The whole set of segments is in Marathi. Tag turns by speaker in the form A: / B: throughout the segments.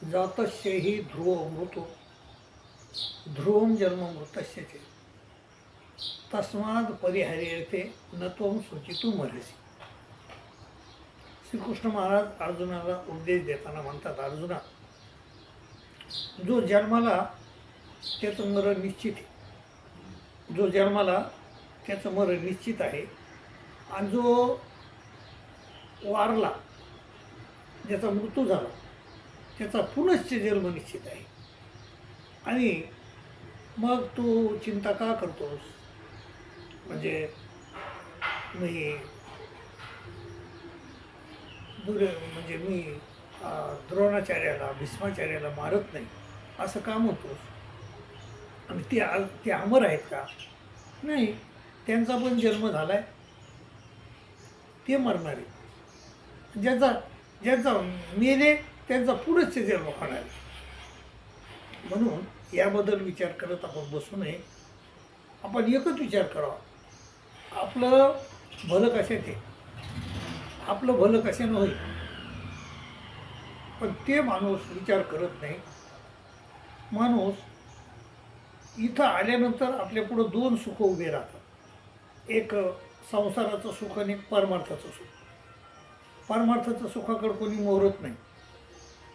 A: जातस्य हि ध्रुव मृतो ध्रुवं जन्म मृतस्य च तस्माद परिहर्यते न त्वं शुचितुमर्हसि. श्रीकृष्ण महाराज अर्जुनाला उपदेश देताना म्हणतात, अर्जुना, जो जन्माला त्याचं मरण निश्चित आहे, जो जन्माला त्याचं मरण निश्चित आहे, आणि जो वारला, ज्याचा मृत्यू झाला, त्याचा पुनश्च जन्म निश्चित आहे. आणि मग तू चिंता का करतोस? म्हणजे मी मी द्रोणाचार्याला, भीष्माचार्याला मारत नाही असं का म्हणतोस? आणि ते अमर आहेत का? नाही, त्यांचा पण जन्म झालाय, ते मरणार आहे. ज्यांचा मेले त्यांचा पुढंच जन्म होणार आहे. म्हणून याबद्दल विचार करत आपण बसू नये. आपण एकच विचार करावा, आपलं भलं कशात आहे, आपलं भलं कशानं होईल. पण ते माणूस विचार करत नाही. माणूस इथं आल्यानंतर आपल्यापुढं दोन सुख उभे राहतात, एक संसाराचं सुख आणि एक परमार्थाचं सुख. परमार्थाचं सुखाकडं कोणी मोरत नाही,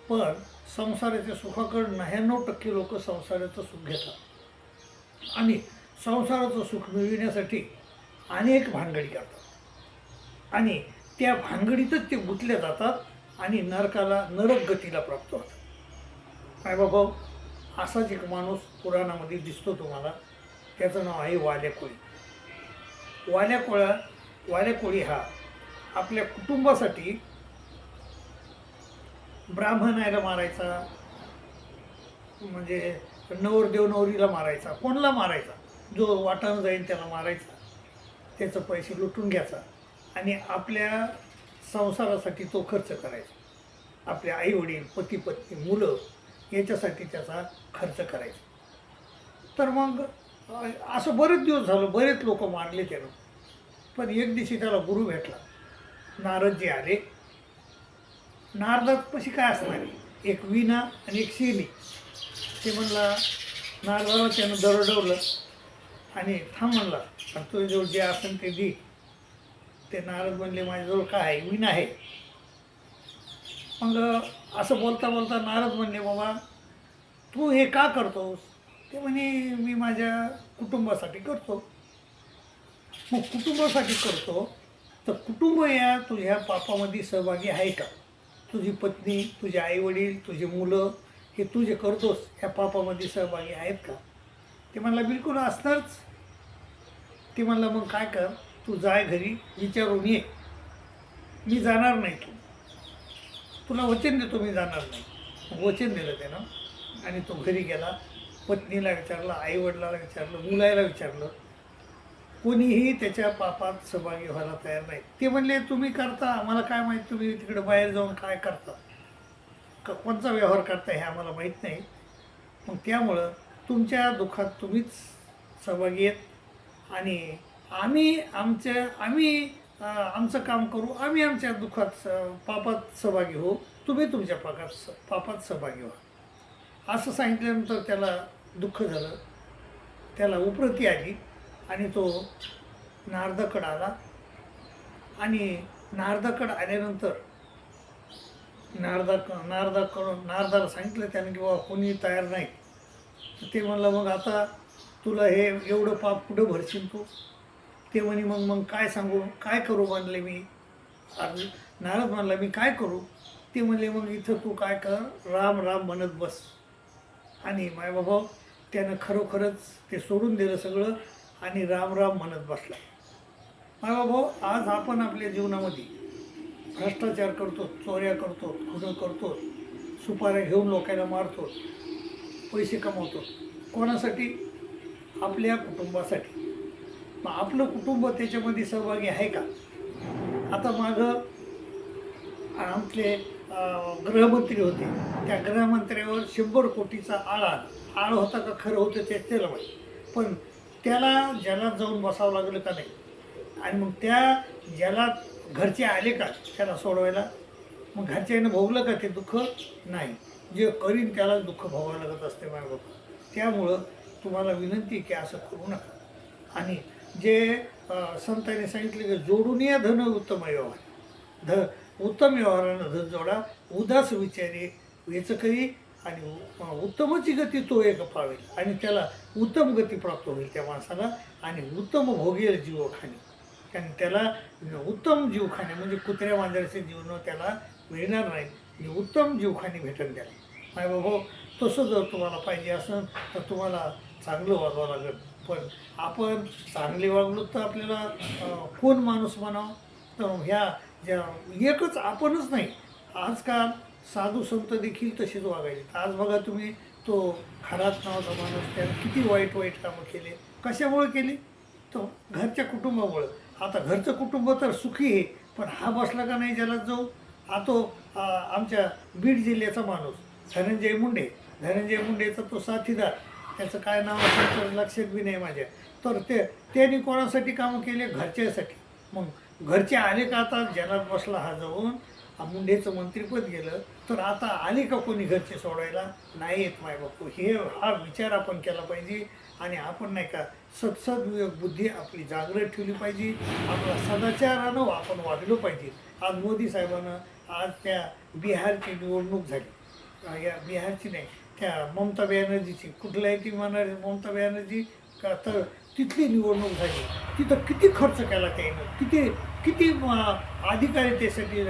A: पण संसाराच्या सुखाकडं 99% लोक संसाराचं सुख घेतात आणि संसाराचं सुख मिळविण्यासाठी अनेक भानगडी करतात आणि त्या भानगडीतच ते गुंतले जातात आणि नरक गतीला प्राप्त होतात. काय बाबा, असाच एक माणूस पुराणामध्ये दिसतो तुम्हाला. त्याचं नाव आहे वाल्याकोळी. वाल्याकोळी हा आपल्या कुटुंबासाठी ब्राह्मणाला मारायचा, म्हणजे नवरदेव नवरीला मारायचा, कोणाला मारायचा, जो वाटानं जाईल त्याला मारायचा, त्याचं पैसे लुटून घ्यायचा आणि आपल्या संसारासाठी तो खर्च करायचा. आपल्या आईवडील, पती पत्नी, मुलं याच्यासाठी त्याचा खर्च करायचा. तर मग असं बरेच दिवस झालं, बरेच लोक मारले त्यानं. पण एक दिवशी त्याला गुरु भेटला, नारदजी आले. नारदापाशी काय असणार आहे, एक विणा आणि एक शेली. ते म्हणला, नारदाला त्यानं दरडवलं आणि थांब म्हणला, आणि तुझ्याजवळ जे असेल ते दे. ते नारद म्हणले, माझ्याजवळ काय आहे, विणा आहे. मग असं बोलता बोलता नारद म्हणले, बाबा तू हे का करतोस? ते म्हणे, मी माझ्या कुटुंबासाठी करतो. मग कुटुंबासाठी करतो तर कुटुंब या तुझ्या पापामध्ये सहभागी आहे का? तुझी पत्नी, तुझे आईवडील, तुझे मुलं, हे तू जे करतोस ह्या पापामध्ये सहभागी आहेत का? ते म्हणला, बिलकुल असणारच. ते म्हणला, मग काय कर, तू जाय घरी, विचारून ये. मी जाणार नाही, तुला वचन देतो, मी जाणार नाही. वचन दिलं त्यानं आणि तो घरी गेला. पत्नीला विचारलं, आईवडिलाला विचारलं, मुलाला विचारलं. कोणीही त्याच्या पापात सहभागी व्हायला तयार नाही. ते म्हणले, तुम्ही करता, आम्हाला काय माहीत तुम्ही तिकडे बाहेर जाऊन काय करता, कोणचा व्यवहार करता हे आम्हाला माहीत नाही. मग त्यामुळं तुमच्या दुःखात तुम्हीच सहभागी आहेत आणि आम्ही आमचं काम करू, आम्ही आमच्या दुःखात पापात सहभागी होऊ, तुम्ही तुमच्या पापात सहभागी व्हा. असं सांगितल्यानंतर त्याला दुःख झालं, त्याला उपरती आली आणि तो नारदाकडं आला. आणि नारदाकडं आल्यानंतर नारदाला सांगितलं त्याने की बाबा कोणी तयार नाही. तर ते म्हणलं, मग आता तुला हे एवढं पाप कुठं भरशील तू? ते म्हणे, मग काय सांगू, काय करू म्हणले मी. नारद म्हणला, मी काय करू? ते म्हणले, मग इथं तू काय कर, राम राम म्हणत बस. आणि मायबाबा त्यानं खरोखरच ते सोडून दिलं सगळं आणि राम राम म्हणत बसला. मायबाबा, आज आपण आपल्या जीवनामध्ये भ्रष्टाचार करतो, चोऱ्या करतो, खुनं करतो, सुपाऱ्या घेऊन लोकांना मारतो, पैसे कमवतो. कोणासाठी? आपल्या कुटुंबासाठी. मग आपलं कुटुंब त्याच्यामध्ये सहभागी आहे का? आता मागं आमचे गृहमंत्री होते, त्या गृहमंत्र्यावर 100 कोटीचा आळ होता का खरं होतं ते त्याला माहीत. पण त्याला जलात जाऊन बसावं लागलं का नाही? आणि मग त्या जलात घरचे आले का त्याला सोडवायला? मग घरच्यानं भोगलं का ते दुःख? नाही. जे करीन त्याला दुःख भोगावं लागत असते माझ्या बाबा. त्यामुळं तुम्हाला विनंती आहे की असं करू नका. आणि जे संतांनी सांगितले की जोडून या धन उत्तम व्यवहार, उत्तम व्यवहारानं धन जोडा, उदास विचारे वेच करी, आणि उत्तमची गती तो एक पावेल, आणि त्याला उत्तम गती प्राप्त होईल त्या माणसाला, आणि उत्तम भोगेल जीवखाणी. आणि त्याला उत्तम जीवखाणे म्हणजे कुत्र्या मांजराचे जीवन त्याला मिळणार नाही, म्हणजे उत्तम जीवखाणी भेटेल त्याला. माय बाबा, तसं जर तुम्हाला पाहिजे असेल तर तुम्हाला चांगलं वागावं लागेल. पण आपण चांगले वागलो तर आपल्याला कोण माणूस म्हणावं? तर ह्या ज्या एकच आपणच नाही, आजकाल साधू संत देखील तसेच वागायचे. आज बघा तुम्ही, तो खरात नावाचा माणूस त्याने किती वाईट वाईट कामं केले. कशामुळे केली? तर घरच्या कुटुंबामुळं. आता घरचं कुटुंब तर सुखी आहे, पण हा बसला का नाही ज्याला जाऊ. हा तो आमच्या बीड जिल्ह्याचा माणूस धनंजय मुंडे, धनंजय मुंडेचा तो साथीदार, त्याचं काय नाव असेल तर लक्षात बी नाही माझ्या. तर त्यांनी कोणासाठी कामं केले? घरच्यासाठी. मग घरचे आले का आता जनात बसला हा जाऊन, मुंडेचं मंत्रिपद गेलं, तर आता आले का कोणी घरचे सोडायला? नाही येत माय बापू. हा विचार आपण केला पाहिजे. आणि आपण नाही का सत्सद बुद्धी आपली जागृत ठेवली पाहिजे. आपला सदाचारानं आपण वागलं पाहिजे. आज मोदी साहेबांना आज त्या बिहारची निवडणूक झाली, या बिहारची नाही, त्या ममता बॅनर्जीची, कुठल्या ती म्हणणार ममता बॅनर्जी का, तर तिथली निवडणूक झाली. तिथं किती खर्च केला त्यानं, किती किती अधिकारी त्यासाठी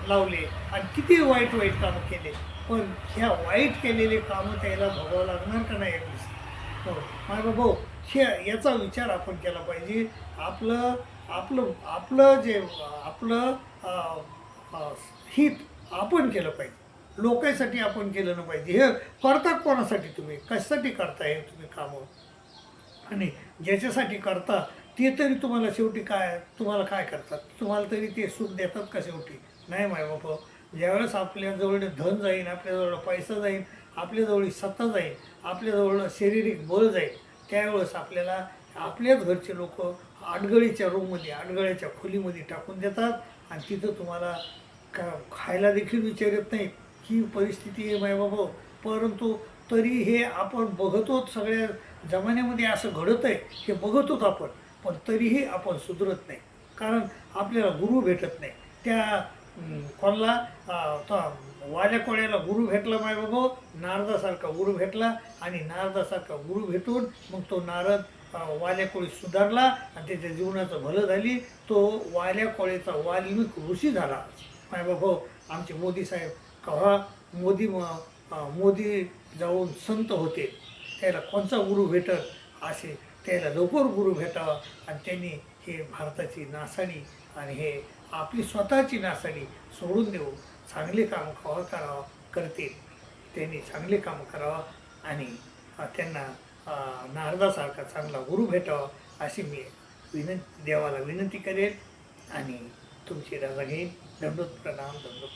A: लावले, आणि किती वाईट वाईट कामं केले. पण ह्या वाईट केलेले कामं त्याला भोगावं लागणार का नाही एक दिवशी? हो माझा भाऊ, याचा विचार आपण केला पाहिजे. आपलं आपलं आपलं जे आपलं हित आपण केलं पाहिजे, लोकांसाठी आपण केलं नाही पाहिजे. हे करता कोणासाठी? तुम्ही कशासाठी करताय तुम्ही कामं? आणि ज्याच्यासाठी करता ते तरी तुम्हाला शेवटी काय, तुम्हाला काय करतात? तुम्हाला तरी ते सुख देतात का शेवटी? नाही माय बाबा. ज्यावेळेस आपल्याजवळ धन जाईल, आपल्याजवळ पैसा जाईल, आपल्याजवळ सत्ता जाईल, आपल्याजवळ शारीरिक बळ जाईल, त्यावेळेस आपल्याला आपल्याच घरचे लोक आडगळीच्या रूममध्ये, आडगळ्याच्या खोलीमध्ये टाकून देतात, आणि तिथं तुम्हाला खायला देखील विचारत नाही. ही परिस्थिती आहे माय बाबा. परंतु तरी हे आपण बघतोच, सगळ्या जमान्यामध्ये असं घडत आहे हे बघतोच आपण. पण तरीही आपण सुधरत नाही, कारण आपल्याला गुरु भेटत नाही. त्या कोणाला वाल्या कोळ्याला गुरु भेटला माय बाबा, नारदासारखा गुरु भेटला. आणि नारदासारखा गुरु भेटून मग तो नारद वाल्या कोळी सुधारला, आणि त्याच्या जीवनाचं भलं झाली. तो वाल्या कोळीचा वाल्मिक ऋषी झाला माय बाबा. आमचे मोदी साहेब केव्हा मोदी जाऊन संत होते, त्याला कोणचा गुरु भेटल असे त्याला लवकर गुरु भेटावा. आणि त्यांनी हे भारताची नासाडी आणि हे आपली स्वतःची नासाडी सोडून देऊन चांगले काम करावं करतील. त्यांनी चांगले काम करावं, आणि त्यांना नारदासारखा चांगला गुरु भेटावा अशी मी देवाला विनंती करेल. आणि तुमची रजा घेईन. दंडोत प्रणाम, दंडोत.